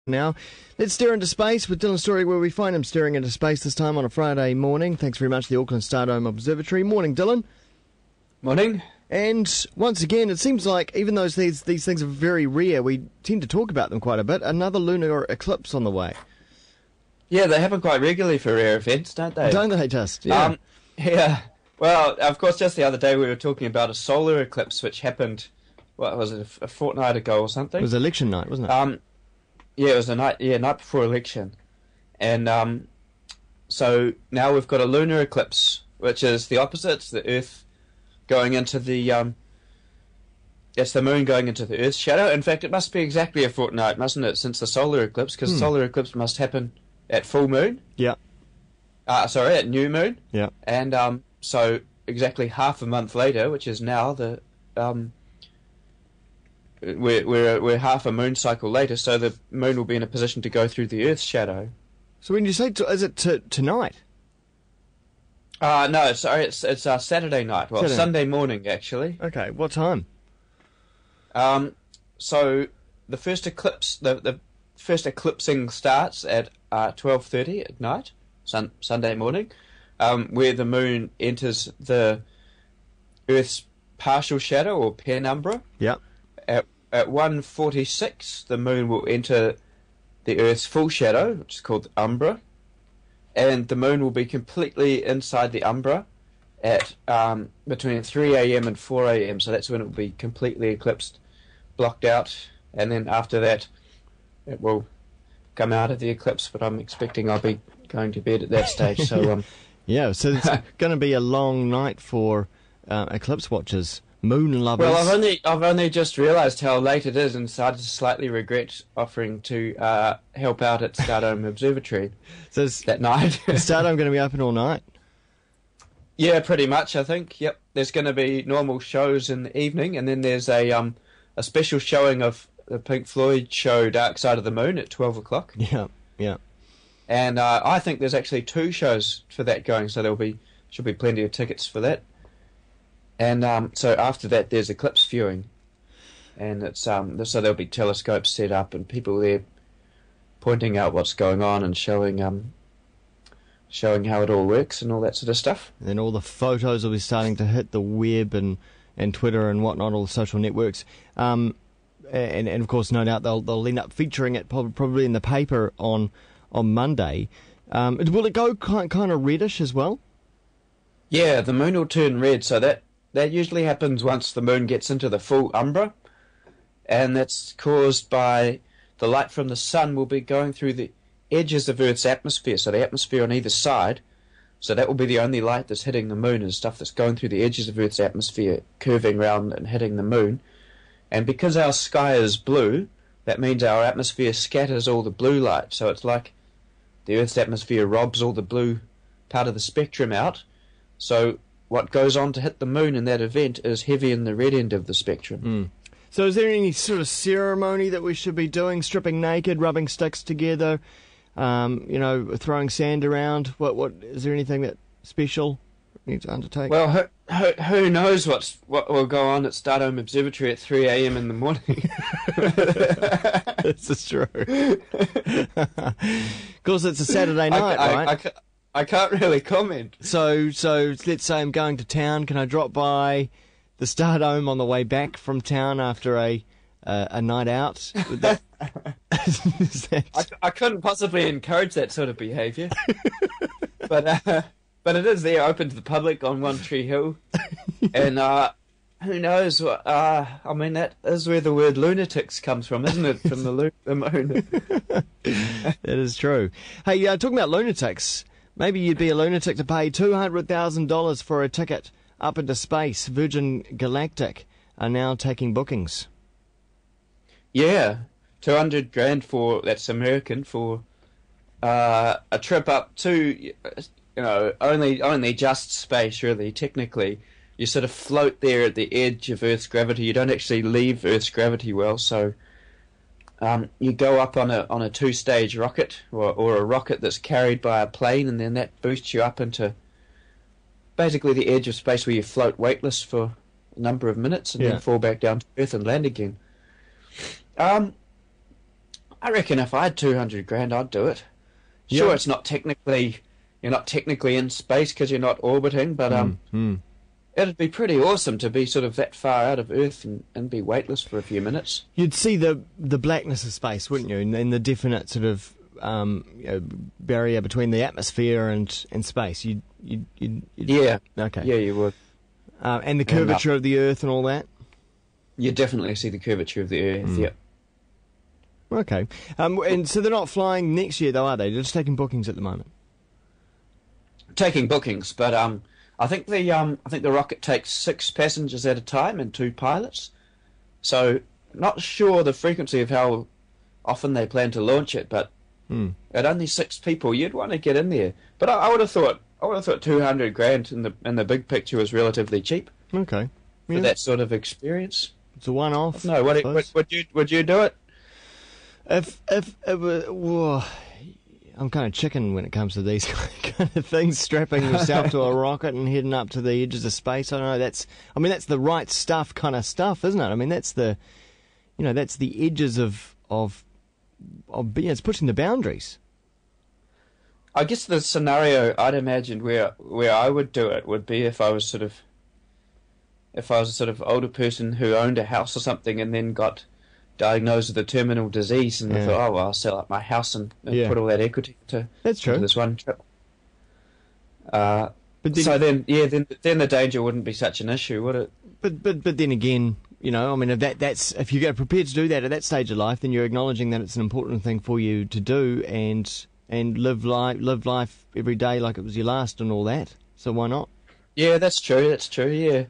Now, let's stare into space with Dylan Storey, where we find him staring into space this time on a Friday morning. Thanks very much to the Auckland Stardome Observatory. Morning, Dylan. Morning. And once again, it seems like even though these things are very rare, we tend to talk about them quite a bit. Another lunar eclipse on the way. Yeah, they happen quite regularly for rare events, don't they? Don't they just? Yeah. Yeah. Well, of course, just the other day we were talking about a solar eclipse which happened, what was it, a fortnight ago or something? It was election night, wasn't it? Yeah, it was night before election. And so now we've got a lunar eclipse, which is the opposite. It's the Earth going into the it's the moon going into the Earth's shadow. In fact, it must be exactly a fortnight, mustn't it, since the solar eclipse? Because the solar eclipse must happen at full moon. Yeah. At new moon. Yeah. And so exactly half a month later, which is now the we're half a moon cycle later, so the moon will be in a position to go through the Earth's shadow. So when you say, is it tonight? No, sorry, it's Saturday night. Well, Sunday morning, actually. Okay, what time? So the first eclipse, the first eclipsing starts at 12:30 at night, Sunday morning, where the moon enters the Earth's partial shadow or penumbra. Yeah. At 1:46, the moon will enter the Earth's full shadow, which is called the umbra, and the moon will be completely inside the umbra at between 3 a.m. and 4 a.m. So that's when it will be completely eclipsed, blocked out, and then after that, it will come out of the eclipse. But I'm expecting I'll be going to bed at that stage. So yeah, so it's going to be a long night for eclipse watchers. Moon lovers. Well, I've only just realised how late it is, and started to slightly regret offering to help out at Stardome Observatory that night. Is Stardome going to be open all night? Yeah, pretty much. I think. Yep. There's going to be normal shows in the evening, and then there's a special showing of the Pink Floyd show, Dark Side of the Moon, at 12 o'clock. Yeah. Yeah. And I think there's actually 2 shows for that going, so should be plenty of tickets for that. And so after that, there's eclipse viewing, and it's so there'll be telescopes set up and people there pointing out what's going on and showing how it all works and all that sort of stuff. And then all the photos will be starting to hit the web and Twitter and whatnot, all the social networks. And of course, no doubt they'll end up featuring it probably in the paper on Monday. Will it go kind of reddish as well? Yeah, the moon will turn red, so that usually happens once the moon gets into the full umbra, and that's caused by the light from the sun will be going through the edges of Earth's atmosphere, so the atmosphere on either side, so that will be the only light that's hitting the moon and stuff that's going through the edges of Earth's atmosphere, curving round and hitting the moon. And because our sky is blue, that means our atmosphere scatters all the blue light, so it's like the Earth's atmosphere robs all the blue part of the spectrum out, so what goes on to hit the moon in that event is heavy in the red end of the spectrum. Mm. So is there any sort of ceremony that we should be doing, stripping naked, rubbing sticks together, throwing sand around? What is there anything that special we need to undertake? Well, who knows what will go on at Stardome Observatory at 3 a.m. in the morning. This is true. Of course, it's a Saturday night, right? I can't really comment. So let's say I'm going to town. Can I drop by the Stardome on the way back from town after a night out? I couldn't possibly encourage that sort of behaviour. but it is there, open to the public on One Tree Hill. And who knows what... that is where the word lunatics comes from, isn't it? From the moon. That is true. Hey, talking about lunatics... Maybe you'd be a lunatic to pay $200,000 for a ticket up into space. Virgin Galactic are now taking bookings. Yeah, $200,000 that's American for a trip up to only just space. Really, technically, you sort of float there at the edge of Earth's gravity. You don't actually leave Earth's gravity well, so. You go up on a 2-stage rocket or a rocket that's carried by a plane, and then that boosts you up into basically the edge of space where you float weightless for a number of minutes and then fall back down to Earth and land again. I reckon if I had 200 grand, I'd do it. Yeah. Sure, you're not technically in space because you're not orbiting, but it'd be pretty awesome to be sort of that far out of Earth and be weightless for a few minutes. You'd see the blackness of space, wouldn't you? And the definite sort of barrier between the atmosphere and space. Yeah. Okay. Yeah, you would. And the curvature of the Earth and all that. You definitely see the curvature of the Earth. Yeah. Okay. And so they're not flying next year, though, are they? They're just taking bookings at the moment. Taking bookings, but I think the rocket takes 6 passengers at a time and 2 pilots. So not sure the frequency of how often they plan to launch it, but at only 6 people, you'd want to get in there. But I would have thought 200 grand in the big picture was relatively cheap. Okay. For that sort of experience. It's a one-off. No, would you do it? If it were, I'm kind of chicken when it comes to these kind of things. Strapping yourself to a rocket and heading up to the edges of space. I don't know. That's the right stuff, kind of stuff, isn't it? I mean, that's the edges of it's pushing the boundaries. I guess the scenario I'd imagined where I would do it would be if I was a sort of older person who owned a house or something and then got diagnosed with a terminal disease and I thought, I'll sell up my house and put all that equity into this one trip. But then, then the danger wouldn't be such an issue, would it? But then again, I mean, if you get prepared to do that at that stage of life, then you're acknowledging that it's an important thing for you to do and live life every day like it was your last and all that. So why not? Yeah, that's true. Yeah,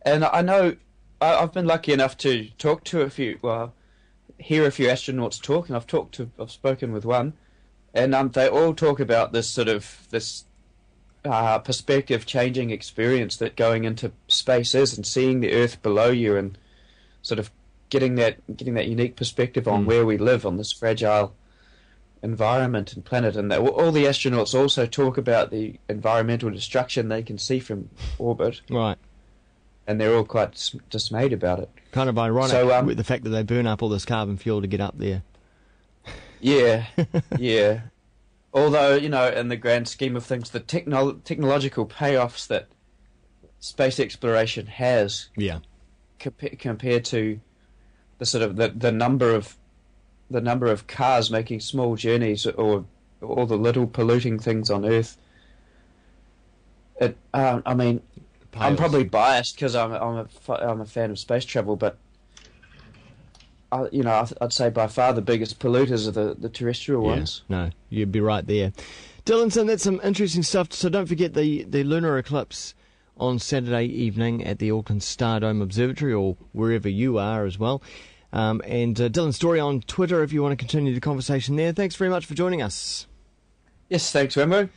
and I know I've been lucky enough to talk to hear a few astronauts talk, and I've spoken with one, and they all talk about this perspective-changing experience that going into space is, and seeing the Earth below you, and sort of getting that unique perspective on where we live on this fragile environment and planet. And all the astronauts also talk about the environmental destruction they can see from orbit. Right. And they're all quite dismayed about it. Kind of ironic with the fact that they burn up all this carbon fuel to get up there. Yeah, yeah. Although, in the grand scheme of things, the technological payoffs that space exploration has, compared to the sort of the number of cars making small journeys or all the little polluting things on Earth. I mean, I'm probably biased because I'm a fan of space travel, but I'd say by far the biggest polluters are the terrestrial ones. No, you'd be right there. Dylan, that's some interesting stuff. So don't forget the lunar eclipse on Saturday evening at the Auckland Star Dome Observatory, or wherever you are as well. And Dylan Storey on Twitter if you want to continue the conversation there. Thanks very much for joining us. Yes, thanks, Wimbo.